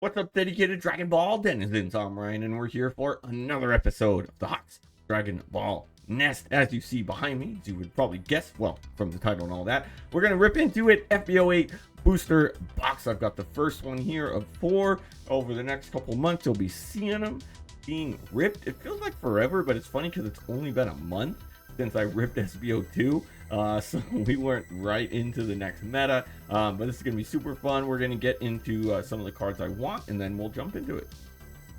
What's up, dedicated Dragon Ball denizens? I'm Ryan, and we're here for another episode of the Hot Dragon Ball Nest. As you see behind me, as you would probably guess, well, from the title and all that, we're going to rip into it. FB08 booster box. I've got the first one here of 4. Over the next couple months, you'll be seeing them being ripped. It feels like forever, but it's funny because it's only been a month since I ripped SBO2. So we weren't right into the next meta, but this is going to be super fun. We're going to get into some of the cards I want, and then we'll jump into it.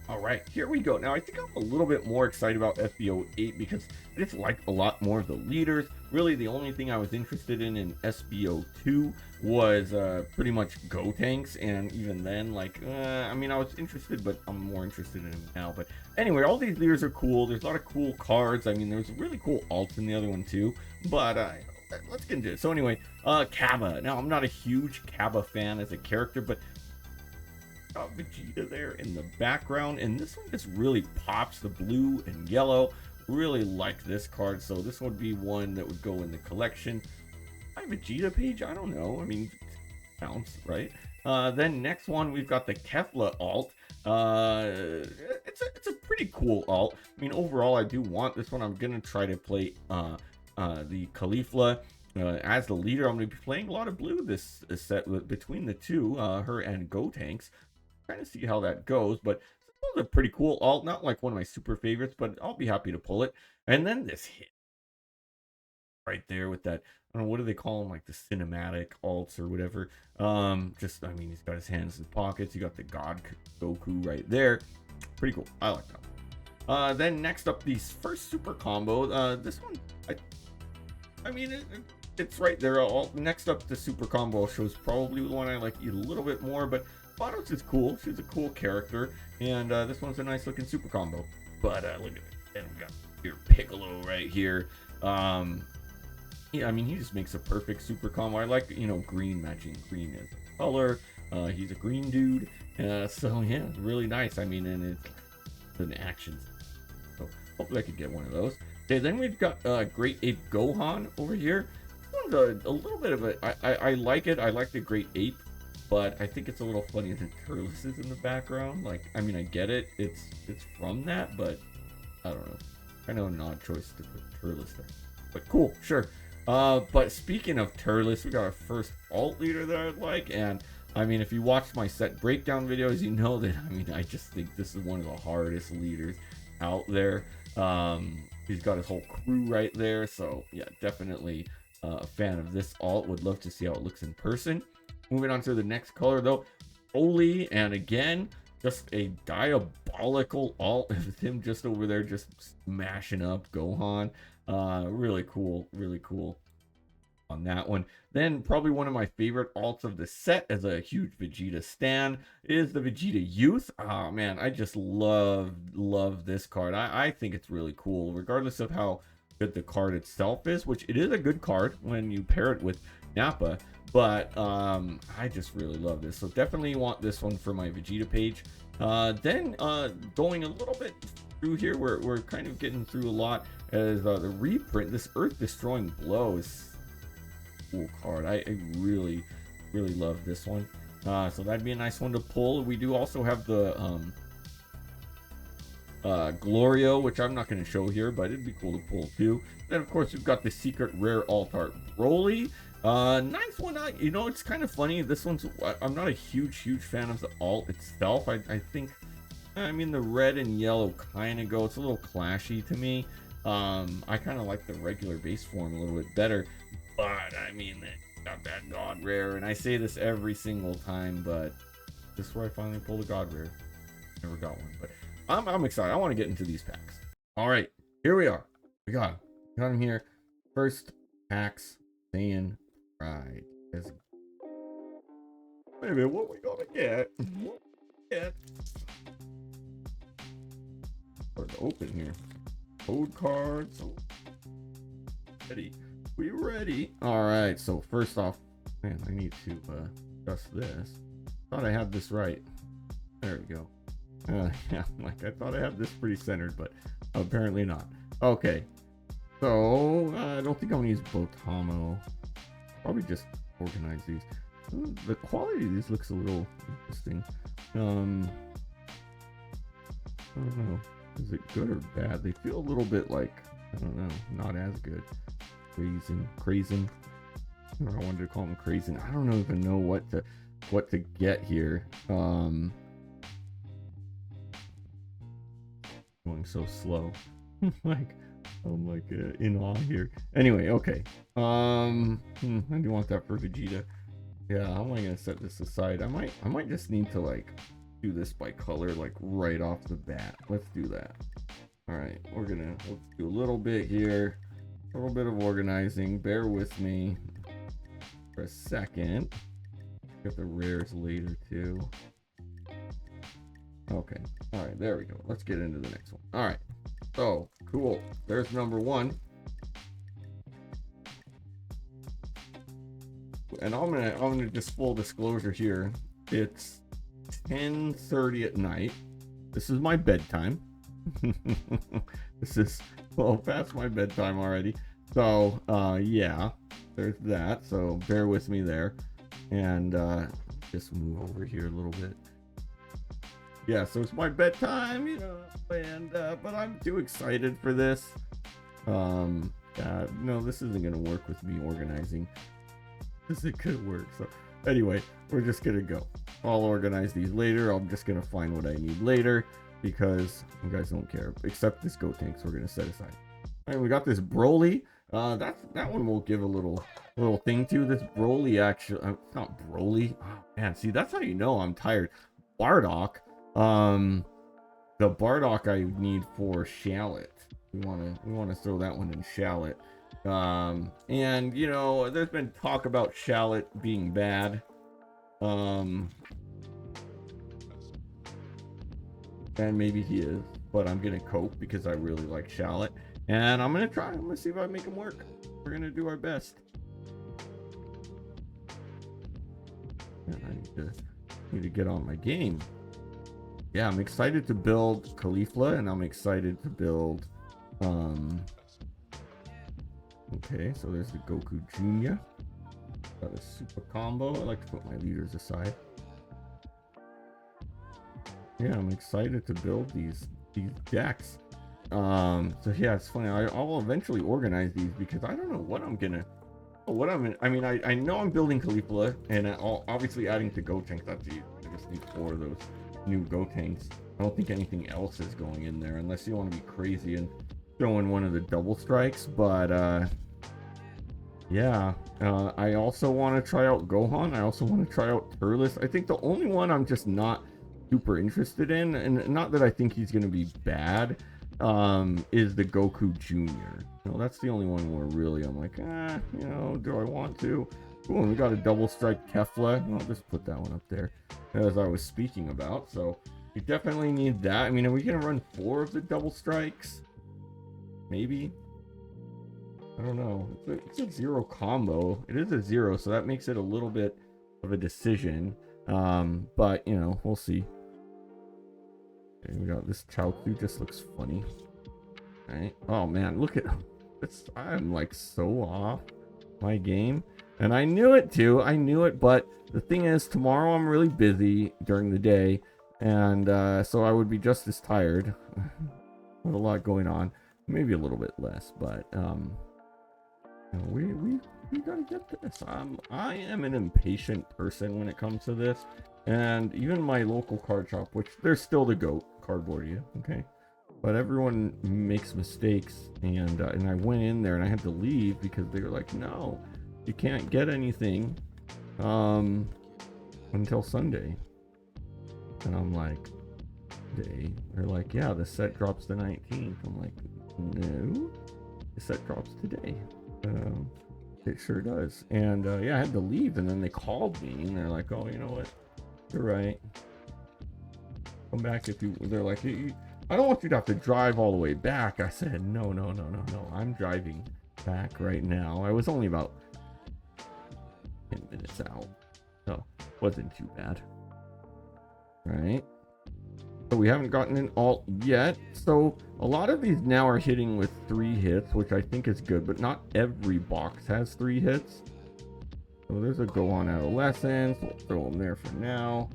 All right, here we go. Now, I think I'm a little bit more excited about FB08 because I just like a lot more of the leaders. Really, the only thing I was interested in SBO2 was pretty much Go Tanks, and even then, like, I mean, I was interested, but I'm more interested in them now. But anyway, all these leaders are cool. There's a lot of cool cards. I mean, there's really cool alts in the other one too, but let's get into it. So anyway, Kaba. Now, I'm not a huge Kaba fan as a character, but got Vegeta there in the background, and this one just really pops. The blue and yellow, really like this card, so this would be one that would go in the collection. My Vegeta page, I don't know, I mean, counts, right? Then next one, we've got the Kefla alt. It's a pretty cool alt. I mean, overall, I do want this one. I'm gonna try to play the Caulifla as the leader. I'm going to be playing a lot of blue this set between the two, her and Go Tanks. Trying to see how that goes, but it's a pretty cool alt. Not like one of my super favorites, but I'll be happy to pull it. And then this hit right there with that, I don't know, what do they call them, like the cinematic alts or whatever. Just, I mean, he's got his hands in his pockets. You got the God Goku right there. Pretty cool. I like that. Then next up, the first super combo. This one, I mean, it's right there. Next up, the super combo shows probably the one I like a little bit more, but Vados is cool. She's a cool character, and this one's a nice looking super combo. But look at it, and we got your Piccolo right here. Yeah, I mean, he just makes a perfect super combo. I like, you know, green, matching green as a color. He's a green dude, so yeah, it's really nice. I mean, and it's an action, so hopefully I could get one of those. Okay, then we've got Great Ape Gohan over here. This one's a little bit of I like it. I like the Great Ape, but I think it's a little funny that Turles is in the background. Like, I mean, I get it. It's from that, but I don't know. Kind of an odd choice to put Turles there. But cool, sure. But speaking of Turles, we got our first alt leader that I like, and I mean, if you watched my set breakdown videos, you know that, I mean, I just think this is one of the hardest leaders out there. He's got his whole crew right there, so yeah, definitely a fan of this alt. Would love to see how it looks in person. Moving on to the next color though, Oli, and again, just a diabolical alt with him just over there just smashing up Gohan. Really cool on that one. Then probably one of my favorite alts of the set as a huge Vegeta stan is the Vegeta Youth. Oh man, I just love this card. I think it's really cool, regardless of how good the card itself is, which it is a good card when you pair it with Nappa. But I just really love this, so definitely want this one for my Vegeta page. Then going a little bit through here, we're kind of getting through a lot as the reprint. This Earth Destroying Blow is a cool card. I really love this one. So that'd be a nice one to pull. We do also have the Glorio, which I'm not going to show here, but it'd be cool to pull too. Then of course we've got the secret rare alt art Broly. Nice one. You know, it's kind of funny. This one's, I'm not a huge fan of the alt itself. I think, I mean, the red and yellow kind of go. It's a little clashy to me. I kind of like the regular base form a little bit better, but I mean, it got that god rare, and I say this every single time, but this is where I finally pulled a god rare. Never got one, but I'm excited. I want to get into these packs. All right, here we are. We got him here. First packs, Saiyan. Right. Wait a minute, what we gonna get? Let's open here. Code cards. Ready. We ready? Alright, so first off, man, I need to adjust this. Thought I had this right. There we go. Yeah, like I thought I had this pretty centered, but apparently not. Okay. So I don't think I'm gonna use Botamo. Probably just organize these. The quality of these looks a little interesting. I don't know. Is it good or bad? They feel a little bit like, I don't know, not as good. Crazen. I wanted to call them crazy. I don't even know what to get here. Going so slow. Like, I'm like in awe here. Anyway, okay. I do want that for Vegeta. Yeah, how am I gonna set this aside? I might just need to like do this by color, like right off the bat. Let's do that. All right, let's do a little bit here, a little bit of organizing. Bear with me for a second. Get the rares later too. Okay, all right, there we go. Let's get into the next one. All right, so cool. There's number one. And I'm gonna just full disclosure here. It's 10:30 at night. This is my bedtime. This is well past my bedtime already. So yeah, there's that. So bear with me there, and just move over here a little bit. Yeah, so it's my bedtime, you know, and but I'm too excited for this. No, this isn't gonna work with me organizing. It could work. So anyway, we're just gonna go. I'll organize these later. I'm just gonna find what I need later because you guys don't care. Except this goat tanks we're gonna set aside. All right, we got this Broly. That one we'll give a little thing to. This Broly actually, it's not Broly. Oh man, see that's how you know I'm tired. Bardock. The Bardock I need for Shallot. We wanna throw that one in Shallot. And you know, there's been talk about Shallot being bad. And maybe he is, but I'm gonna cope because I really like Shallot, and I'm gonna see if I make him work. We're gonna do our best. And I need to get on my game. Yeah, I'm excited to build Caulifla, and I'm excited to build okay, so there's the Goku Jr. Got a super combo. I like to put my leaders aside. Yeah, I'm excited to build these decks. So yeah, it's funny. I'll eventually organize these because I don't know what I'm gonna. I mean, I know I'm building Caulifla, and I'll obviously adding to Gotenks. That's easy. I just need 4 of those new Gotenks. I don't think anything else is going in there unless you want to be crazy and throw in one of the double strikes. But yeah, I also want to try out Gohan. I also want to try out Turles. I think the only one I'm just not super interested in, and not that I think he's going to be bad, is the Goku Jr. You know, that's the only one where really I'm like, you know, do I want to? Ooh, and we got a double strike Kefla. I'll just put that one up there as I was speaking about. So you definitely need that. I mean, are we going to run 4 of the double strikes? Maybe. I don't know. It's a 0 combo. It is a 0, so that makes it a little bit of a decision. But you know, we'll see. Okay, we got this Chaozu. Just looks funny. All right. Oh man, look at this. I'm like so off my game, and I knew it too. I knew it, but the thing is, tomorrow I'm really busy during the day, and so I would be just as tired. With a lot going on. Maybe a little bit less, but you know, we gotta get this. I am an impatient person when it comes to this, and even my local card shop, which they're still the GOAT Cardboardia, okay, but everyone makes mistakes, and I went in there and I had to leave because they were like, no, you can't get anything until Sunday, and I'm like, they're like, yeah, the set drops the 19th. I'm like, no, the set drops today. It sure does. And yeah, I had to leave, and then they called me and they're like, oh, you know what, you're right, come back if you. They're like, I don't want you to have to drive all the way back. I said, no, I'm driving back right now. I was only about 10 minutes out, so wasn't too bad. Right. So we haven't gotten an alt yet. So a lot of these now are hitting with 3 hits, which I think is good, but not every box has 3 hits. So there's a Gohan Adolescence. We'll throw him there for now.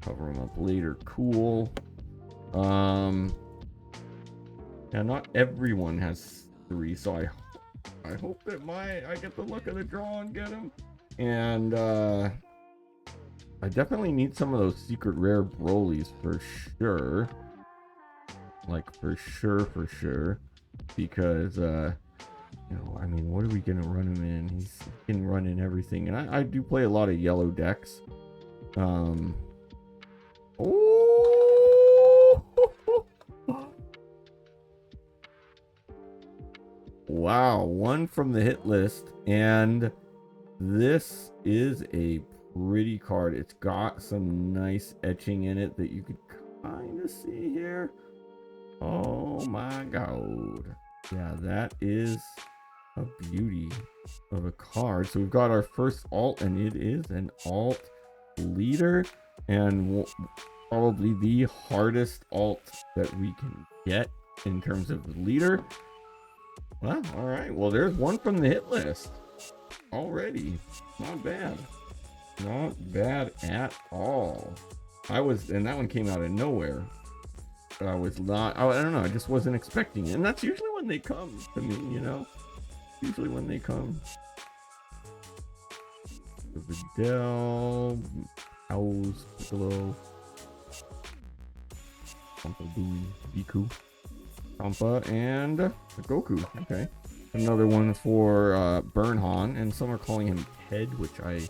Cover him up later. Cool. Yeah, not everyone has 3, so I hope that I get the luck of the draw and get him. And I definitely need some of those secret rare Brolys for sure. Like for sure. Because you know, I mean, what are we gonna run him in? He's can run in everything, and I do play a lot of yellow decks. Oh, wow, 1 from the hit list, and this is a pretty card. It's got some nice etching in it that you could kind of see here. Oh my god. Yeah, that is a beauty of a card. So we've got our first alt, and it is an alt leader, and probably the hardest alt that we can get in terms of leader. Well, all right. Well, there's 1 from the hit list already. Not bad. Not bad at all. And that one came out of nowhere. I was not, I don't know, I just wasn't expecting it. And that's usually when they come to me, you know? Usually when they come. Videl, Owls, Piccolo, Boo, Biku, Champa, and Goku. Okay. Another one for Burnhan, and some are calling him Ted, which I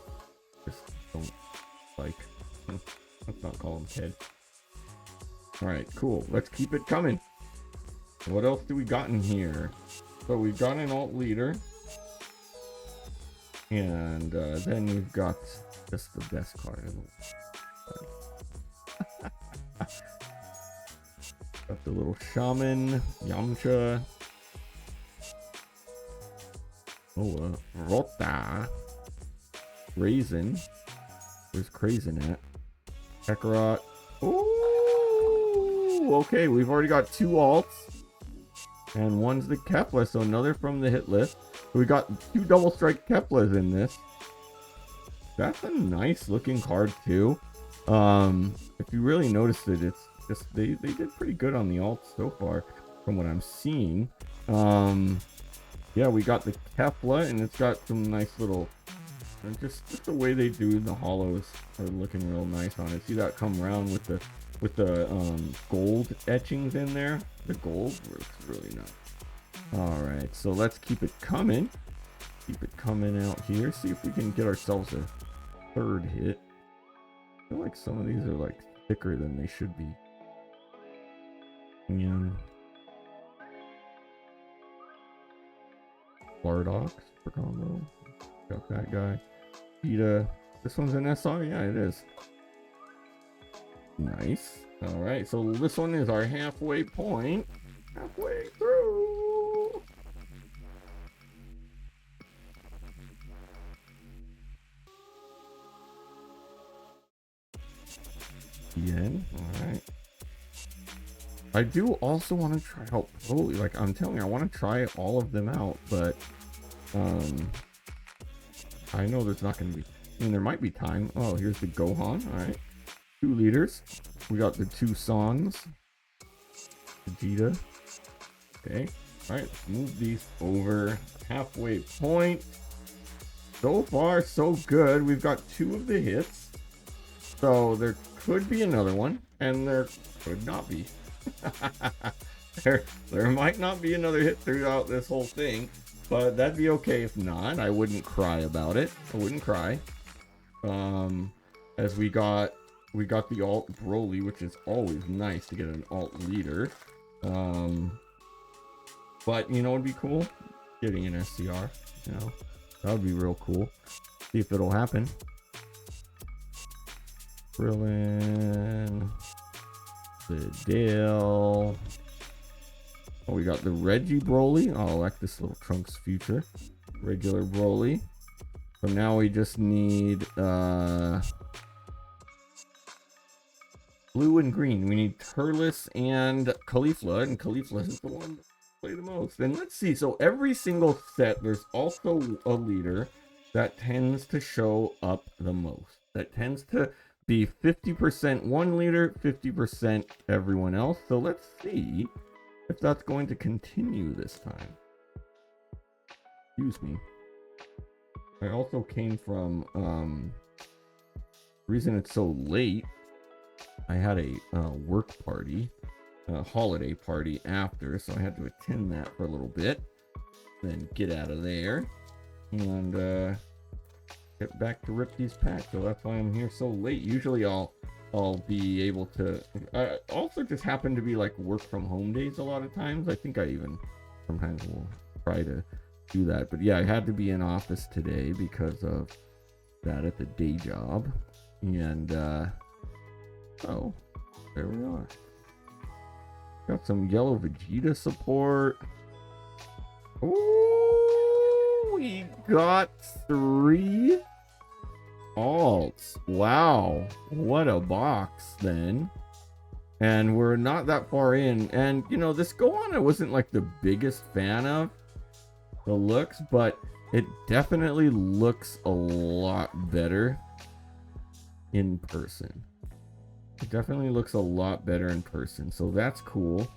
just don't like. Let's not call him Ted. Alright, cool. Let's keep it coming. What else do we got in here? So we've got an alt leader. And then we've got just the best card. Got the little shaman, Yamcha. Oh, Rota. Raisin. Where's Crazen at? Kakarot. Ooh! Okay, we've already got 2 alts. And 1's the Kefla, so another from the hit list. So we got 2 double strike Keflas in this. That's a nice looking card too. If you really noticed it, it's just they did pretty good on the alts so far from what I'm seeing. Yeah, we got the Kefla, and it's got some nice little, just the way they do the hollows are looking real nice on it. See that come around with the gold etchings in there. The gold works really nice. All right, so let's keep it coming. Keep it coming out here. See if we can get ourselves a 3rd hit. I feel like some of these are like thicker than they should be. And Bardock for combo. Got that guy. Vita. This one's an SR? Yeah, it is. Nice. Alright, so this one is our halfway point. Halfway through. Yen. Alright. I do also want to try out Broly. Like, I'm telling you, I want to try all of them out, but I know there's not going to be, I mean, there might be time. Oh, here's the Gohan. Alright. 2 leaders. We got the 2 Sons. Vegeta. Okay. Alright, let's move these over. Halfway point. So far, so good. We've got 2 of the hits. So there could be another one, and there could not be. there might not be another hit throughout this whole thing, but that'd be okay if not. I wouldn't cry about it. I wouldn't cry. As we got the alt Broly, which is always nice to get an alt leader. But you know what'd be cool? Getting an SCR. You know, that would be real cool. See if it'll happen. Krillin. Videl. Oh, we got the Reggie Broly. Oh, I like this little Trunks future. Regular Broly. So now we just need blue and green. We need Turles and Caulifla, and Caulifla is the one that play the most. And let's see. So every single set, there's also a leader. that tends to show up the most. That tends to be 50% one leader, 50% everyone else. So let's see if that's going to continue this time. Excuse me. I also came from, reason it's so late, I had a work party, a holiday party after, so I had to attend that for a little bit, then get out of there, and get back to rip these packs. So that's why I'm here so late. Usually I'll be able to. I also just happen to be like work from home days a lot of times. I think I even sometimes will try to do that, but yeah, I had to be in office today because of that at the day job, and oh, there we are. Got some yellow Vegeta support. Ooh, we got 3 alts. Wow, what a box then. And we're not that far in, and you know, this Gohan I wasn't like the biggest fan of the looks, but it definitely looks a lot better in person. It definitely looks a lot better in person, so that's cool.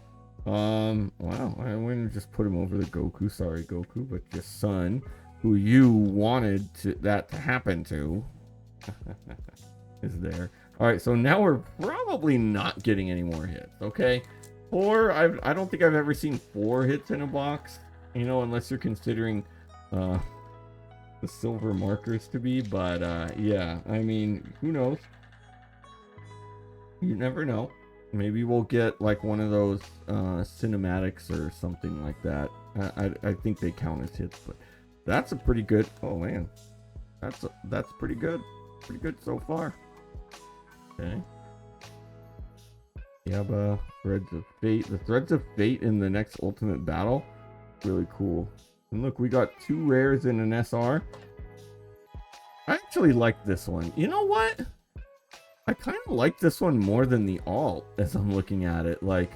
Wow, I wouldn't just put him over the Goku. Sorry, Goku, but your son, who you wanted that to happen to, is there. All right, so now we're probably not getting any more hits. Okay, 4. I don't think I've ever seen 4 hits in a box. You know, unless you're considering the silver markers to be. But yeah, I mean, who knows? You never know. Maybe we'll get like one of those cinematics or something like that. I think they count as hits, but that's a pretty good. Oh man, that's pretty good. Pretty good so far. Okay. Yaba, Threads of Fate. The Threads of Fate in the next Ultimate Battle. Really cool. And look, we got 2 rares in an SR. I actually like this one. You know what? I kind of like this one more than the alt as I'm looking at it. Like,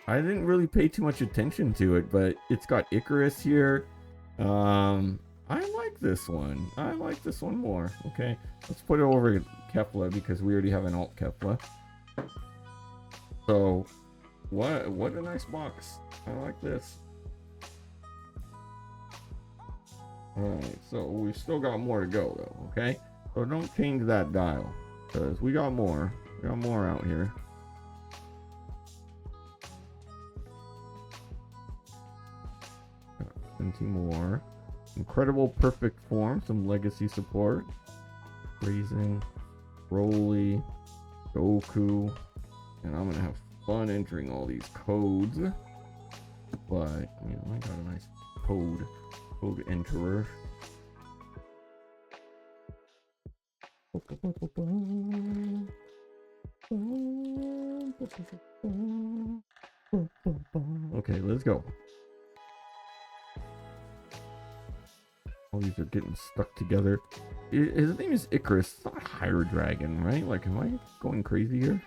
I didn't really pay too much attention to it, but it's got Icarus here. I like this one. I like this one more. Okay, let's put it over Kefla because we already have an alt Kefla. So, what a nice box. I like this. Alright, so we still got more to go though, okay? So don't change that dial, because we got more. We got more out here. Plenty more. Incredible perfect form, some legacy support. Raising, Broly, Goku. And I'm gonna have fun entering all these codes. But, you know, I got a nice code enterer. Okay, let's go. All these are getting stuck together. His name is Icarus. It's not Hydro Dragon, right? Like, am I going crazy here?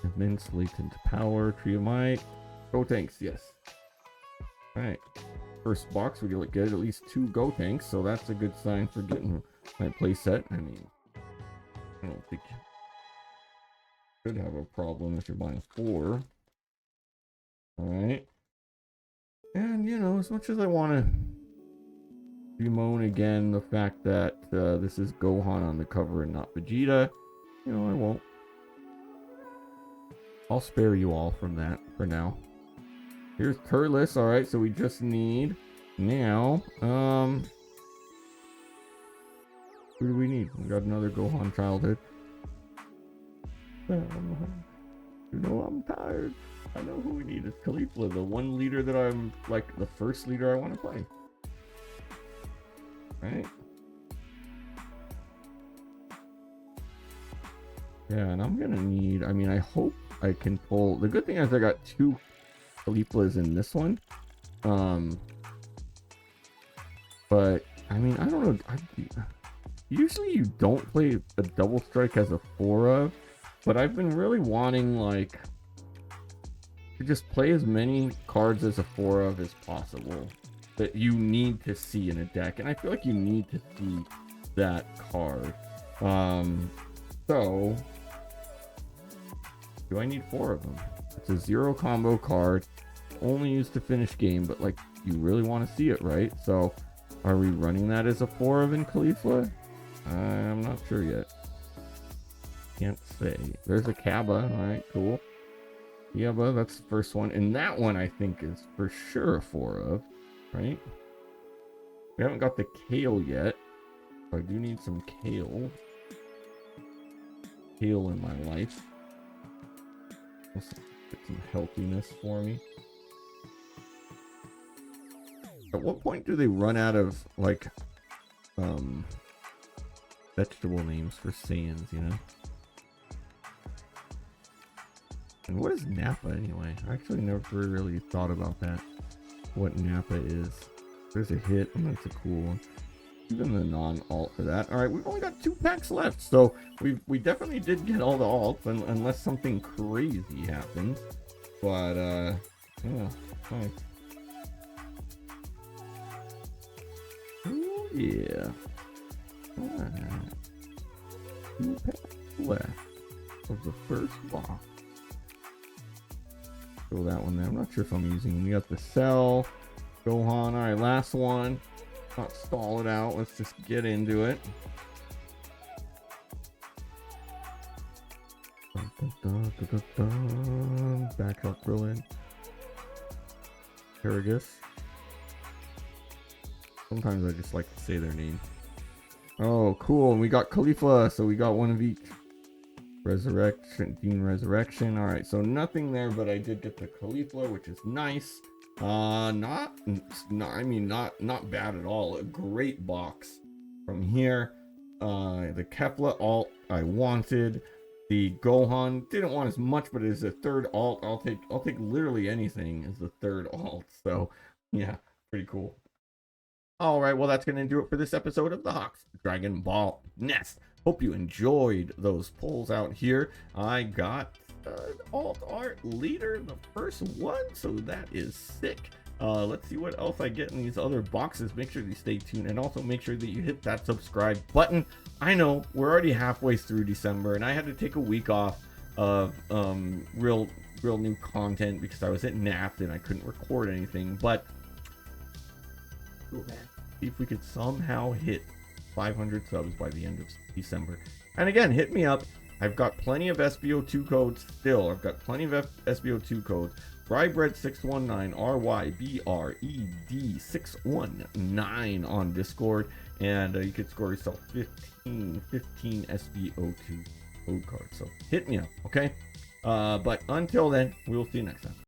Immense latent power, Trio Might. Go tanks, yes. Alright. First box, we get at least 2 Go tanks, so that's a good sign for getting my playset. I mean, I don't think you should have a problem if you're buying 4. Alright. And, you know, as much as I want to bemoan again the fact that this is Gohan on the cover and not Vegeta, you know, I won't. I'll spare you all from that for now. Here's Turles. Alright, so we just need now, who do we need? We got another Gohan childhood. You know, I'm tired. I know who we need. It's Caulifla, the one leader that I'm, like, the first leader I want to play. Right? Yeah, and I'm gonna need, I mean, I hope I can pull. The good thing is I got 2 Cauliflas in this one. But, I mean, I don't know. Usually you don't play a double strike as a 4 of, but I've been really wanting, like, to just play as many cards as a 4 of as possible. that you need to see in a deck, and I feel like you need to see that card. So do I need 4 of them? It's a 0 combo card, only used to finish game, but like you really want to see it, right? So are we running that as a 4 of in Caulifla? I'm not sure yet. Can't say. There's a Kaba. All right, cool. Kaba, that's the first one, and that one I think is for sure a 4 of, right? We haven't got the Kale yet. I do need some Kale. Kale in my life. Let's get some healthiness for me. At what point do they run out of like vegetable names for Saiyans, you know? And what is Nappa anyway? I actually never really thought about that. What Nappa is. There's a hit, and that's a cool one. Even the non-alt for that. Alright, we've only got 2 packs left, so we definitely did get all the alts, unless something crazy happens. But yeah, nice. Oh yeah. Alright. 2 packs left of the first box. Throw that one there. I'm not sure if I'm using. We got the Cell, Gohan. All right, last one. Not stall it out. Let's just get into it. Back up, Krillin. Paragus. Sometimes I just like to say their name. Oh, cool. And we got Caulifla, so we got one of each. Resurrection, Dean Resurrection. All right, so nothing there, but I did get the Caulifla, which is nice. Not bad at all. A great box from here. The Kefla alt I wanted. The Gohan didn't want as much, but it is a 3rd alt. I'll take literally anything as the 3rd alt. So yeah, pretty cool. All right, well, that's going to do it for this episode of the Hawks Dragon Ball Nest. Hope you enjoyed those pulls out here. I got alt art leader, the first one, so that is sick. Let's see what else I get in these other boxes. Make sure you stay tuned, and also make sure that you hit that subscribe button. I know we're already halfway through December, and I had to take a week off of real new content because I was at NAP and I couldn't record anything, but see if we could somehow hit 500 subs by the end of December. And again, hit me up. I've got plenty of SBO2 codes still. I've got plenty of SBO2 codes. Rybred619, RYBRED 619 on Discord. And you could score yourself 15 SBO2 code cards. So hit me up, okay? But until then, we'll see you next time.